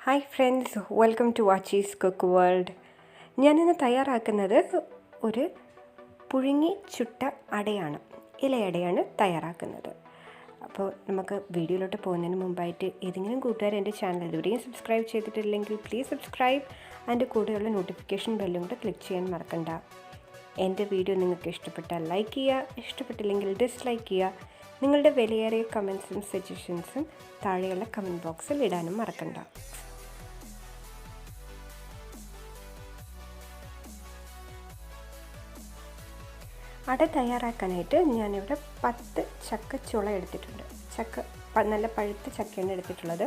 Hi friends, welcome to Aachi's scookworld. ഞാനിന്ന് തയ്യാറാക്കുന്നത് ഒരു പുഴുങ്ങി ചുട്ട അടയാണ്, ഇലയടയാണ് തയ്യാറാക്കുന്നത്. അപ്പോൾ നമുക്ക് വീഡിയോയിലോട്ട് പോകുന്നതിന് മുമ്പായിട്ട് ഏതെങ്കിലും കൂട്ടുകാർ എൻ്റെ ചാനൽ ഇതുവരെയും സബ്സ്ക്രൈബ് ചെയ്തിട്ടില്ലെങ്കിൽ പ്ലീസ് സബ്സ്ക്രൈബ്. അതിൻ്റെ കൂടെയുള്ള നോട്ടിഫിക്കേഷൻ ബെല്ലും കൂടെ ക്ലിക്ക് ചെയ്യാൻ മറക്കണ്ട. എൻ്റെ വീഡിയോ നിങ്ങൾക്ക് ഇഷ്ടപ്പെട്ടാൽ ലൈക്ക് ചെയ്യുക, ഇഷ്ടപ്പെട്ടില്ലെങ്കിൽ ഡിസ്ലൈക്ക് ചെയ്യുക. നിങ്ങളുടെ വിലയേറിയ കമൻസും സജഷൻസും താഴെയുള്ള കമൻറ്റ് ബോക്സിൽ ഇടാനും മറക്കണ്ട. അട തയ്യാറാക്കാനായിട്ട് ഞാനിവിടെ 10 ചക്കച്ചുള എടുത്തിട്ടുണ്ട്. നല്ല പഴുത്ത ചക്കയാണ് എടുത്തിട്ടുള്ളത്.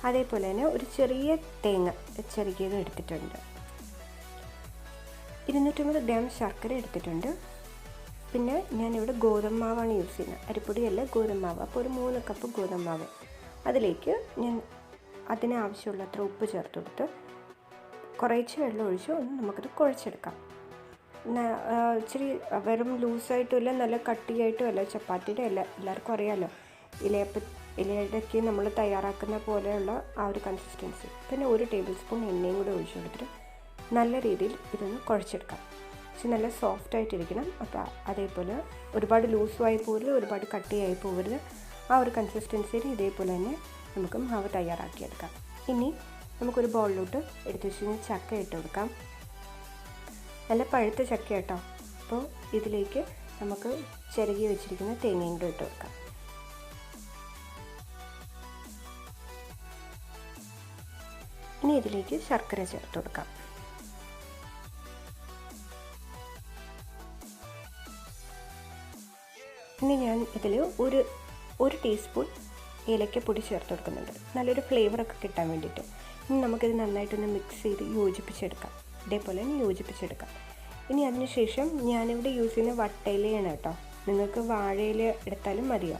അതേപോലെ തന്നെ ഒരു ചെറിയ തേങ്ങ ചെറുകിയത് എടുത്തിട്ടുണ്ട്. 250 ഗ്രാം ശർക്കര എടുത്തിട്ടുണ്ട്. പിന്നെ ഞാനിവിടെ ഗോതമ്പ് മാവാണ് യൂസ് ചെയ്യുന്നത്, അരിപ്പൊടിയല്ല ഗോതമ്പ് മാവ്. അപ്പോൾ ഒരു 3 കപ്പ് ഗോതമ്പ് മാവ്. അതിലേക്ക് ഞാൻ അതിനാവശ്യമുള്ളത്ര ഉപ്പ് ചേർത്ത് കൊടുത്ത് കുറേശ്ശെ വെള്ളം ഒഴിച്ച് ഒന്ന് നമുക്കത് കുഴച്ചെടുക്കാം. ഇച്ചിരി വെറും ലൂസായിട്ടുമില്ല, നല്ല കട്ടിയായിട്ടുമല്ല, ചപ്പാത്തിയുടെ അല്ല. എല്ലാവർക്കും അറിയാമല്ലോ ഇലയടയ്ക്ക് നമ്മൾ തയ്യാറാക്കുന്ന പോലെയുള്ള ആ ഒരു കൺസിസ്റ്റൻസി. പിന്നെ 1 ടേബിൾ സ്പൂൺ എണ്ണയും കൂടെ ഒഴിച്ചു കൊടുത്തിട്ട് നല്ല രീതിയിൽ ഇതൊന്ന് കുഴച്ചെടുക്കാം. പക്ഷെ നല്ല സോഫ്റ്റായിട്ടിരിക്കണം. അപ്പോൾ അതേപോലെ ഒരുപാട് ലൂസുമായി പോകരുത്, ഒരുപാട് കട്ടിയായി പോകരുത്. ആ ഒരു കൺസിസ്റ്റൻസിയിൽ ഇതേപോലെ തന്നെ നമുക്ക് മാവ് തയ്യാറാക്കിയെടുക്കാം. ഇനി നമുക്കൊരു ബൗളിലോട്ട് എടുത്ത് വെച്ച് ചക്ക ഇട്ട് കൊടുക്കാം. നല്ല പഴുത്ത ചക്ക കേട്ടോ. അപ്പോൾ ഇതിലേക്ക് നമുക്ക് ചിരകി വെച്ചിരിക്കുന്ന തേങ്ങയും കൂടെ ഇട്ട് വെക്കാം. ഇനി ഇതിലേക്ക് ശർക്കര ചേർത്ത് കൊടുക്കാം. ഇനി ഞാൻ ഇതിൽ ഒരു ടീസ്പൂൺ ഏലക്കപ്പൊടി ചേർത്ത് കൊടുക്കുന്നുണ്ട്, നല്ലൊരു ഫ്ലേവറൊക്കെ കിട്ടാൻ വേണ്ടിയിട്ട്. ഇനി നമുക്കിത് നന്നായിട്ടൊന്ന് മിക്സ് ചെയ്ത് യോജിപ്പിച്ചെടുക്കാം. ഇതേപോലെ തന്നെ യോജിപ്പിച്ചെടുക്കാം. ഇനി അതിനുശേഷം ഞാനിവിടെ യൂസ് ചെയ്യുന്ന വട്ടയിലയാണ് കേട്ടോ. നിങ്ങൾക്ക് വാഴയില എടുത്താലും മതിയോ.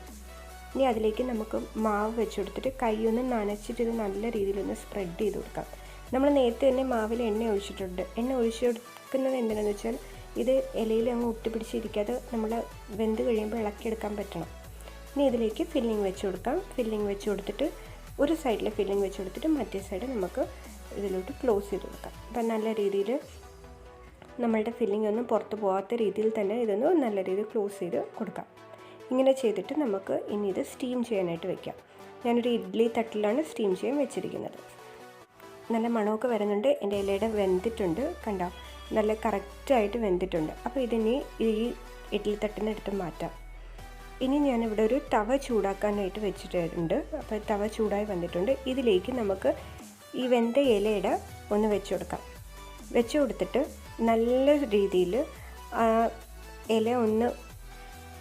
ഇനി അതിലേക്ക് നമുക്ക് മാവ് വെച്ച് കൊടുത്തിട്ട് കൈ ഒന്ന് നനച്ചിട്ട് ഇത് നല്ല രീതിയിലൊന്ന് സ്പ്രെഡ് ചെയ്ത് കൊടുക്കാം. നമ്മൾ നേരത്തെ തന്നെ മാവിൽ എണ്ണ ഒഴിച്ചിട്ടുണ്ട്. എണ്ണ ഒഴിച്ചു കൊടുക്കുന്നത് എന്തിനാണെന്ന് വെച്ചാൽ ഇത് ഇലയിൽ അങ്ങ് ഒട്ടിപ്പിടിച്ചിരിക്കാതെ നമ്മൾ വെന്ത് കഴിയുമ്പോൾ ഇളക്കിയെടുക്കാൻ പറ്റണം. ഇനി ഇതിലേക്ക് ഫില്ലിങ് വെച്ച് കൊടുക്കാം. ഫില്ലിങ് വെച്ച് കൊടുത്തിട്ട് ഒരു സൈഡിൽ ഫില്ലിങ് വെച്ച് കൊടുത്തിട്ട് മറ്റേ സൈഡ് നമുക്ക് ഇതിലോട്ട് ക്ലോസ് ചെയ്ത് കൊടുക്കാം. അപ്പം നല്ല രീതിയിൽ നമ്മളുടെ ഫില്ലിംഗ് ഒന്നും പുറത്ത് പോകാത്ത രീതിയിൽ തന്നെ ഇതൊന്ന് നല്ല രീതിയിൽ ക്ലോസ് ചെയ്ത് കൊടുക്കാം. ഇങ്ങനെ ചെയ്തിട്ട് നമുക്ക് ഇനി ഇത് സ്റ്റീം ചെയ്യാനായിട്ട് വെക്കാം. ഞാനൊരു ഇഡ്ഡലി തട്ടിലാണ് സ്റ്റീം ചെയ്യാൻ വെച്ചിരിക്കുന്നത്. നല്ല മണമൊക്കെ വരുന്നുണ്ട്. എൻ്റെ ഇലയുടെ വെന്തിട്ടുണ്ട്, കണ്ടോ, നല്ല കറക്റ്റായിട്ട് വെന്തിട്ടുണ്ട്. അപ്പോൾ ഇതിനി ഈ ഇഡ്ഡലി തട്ടിന് എടുത്ത് മാറ്റാം. ഇനി ഞാനിവിടെ ഒരു തവ ചൂടാക്കാനായിട്ട് വെച്ചിട്ടുണ്ട്. അപ്പോൾ തവ ചൂടായി വന്നിട്ടുണ്ട്. ഇതിലേക്ക് നമുക്ക് ഈ വെന്ത ഇലയുടെ ഒന്ന് വെച്ച് കൊടുക്കാം. വെച്ച് കൊടുത്തിട്ട് നല്ല രീതിയിൽ ഇല ഒന്ന്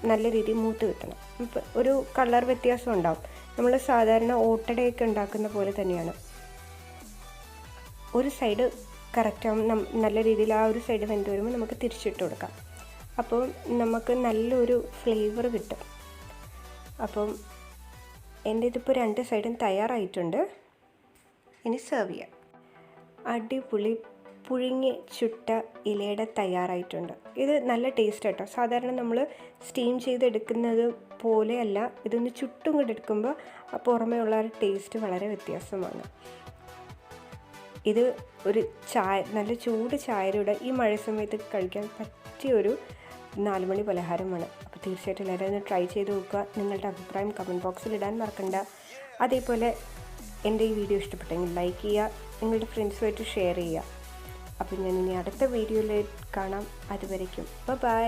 നല്ല രീതിയിൽ മൂത്ത് കിട്ടണം. ഇപ്പം ഒരു കളർ വ്യത്യാസം ഉണ്ടാവും. നമ്മൾ സാധാരണ ഓട്ടടയൊക്കെ ഉണ്ടാക്കുന്ന പോലെ തന്നെയാണ്. ഒരു സൈഡ് കറക്റ്റാകും, നല്ല രീതിയിൽ ആ ഒരു സൈഡ് വെന്ത് വരുമ്പോൾ നമുക്ക് തിരിച്ചിട്ട് കൊടുക്കാം. അപ്പോൾ നമുക്ക് നല്ലൊരു ഫ്ലേവർ കിട്ടും. അപ്പം എൻ്റെ ഇതിപ്പോൾ 2 സൈഡും തയ്യാറായിട്ടുണ്ട്. ഇനി സെർവ് ചെയ്യാം. അടിപൊളി പുഴുങ്ങി ചുട്ട ഇലയുടെ തയ്യാറായിട്ടുണ്ട്. ഇത് നല്ല ടേസ്റ്റ് കേട്ടോ. സാധാരണ നമ്മൾ സ്റ്റീം ചെയ്തെടുക്കുന്നത് പോലെയല്ല, ഇതൊന്ന് ചുട്ടും കൂടെ എടുക്കുമ്പോൾ ആ പുറമേ ഉള്ള ഒരു ടേസ്റ്റ് വളരെ വ്യത്യാസമാണ്. ഇത് ഒരു നല്ല ചൂട് ചായയുടെ ഈ മഴ സമയത്ത് കഴിക്കാൻ പറ്റിയൊരു 4 മണി പലഹാരമാണ്. അപ്പോൾ തീർച്ചയായിട്ടും എല്ലാവരും ഒന്ന് ട്രൈ ചെയ്ത് നോക്കുക. നിങ്ങളുടെ അഭിപ്രായം കമൻറ്റ് ബോക്സിൽ ഇടാൻ മറക്കണ്ട. അതേപോലെ എൻ്റെ ഈ വീഡിയോ ഇഷ്ടപ്പെട്ടെങ്കിൽ ലൈക്ക് ചെയ്യുക, നിങ്ങളുടെ ഫ്രണ്ട്സുമായിട്ട് ഷെയർ ചെയ്യുക. അപ്പോൾ ഞാൻ ഇനി അടുത്ത വീഡിയോയിൽ കാണാം. അതുവരയ്ക്കും ബൈ.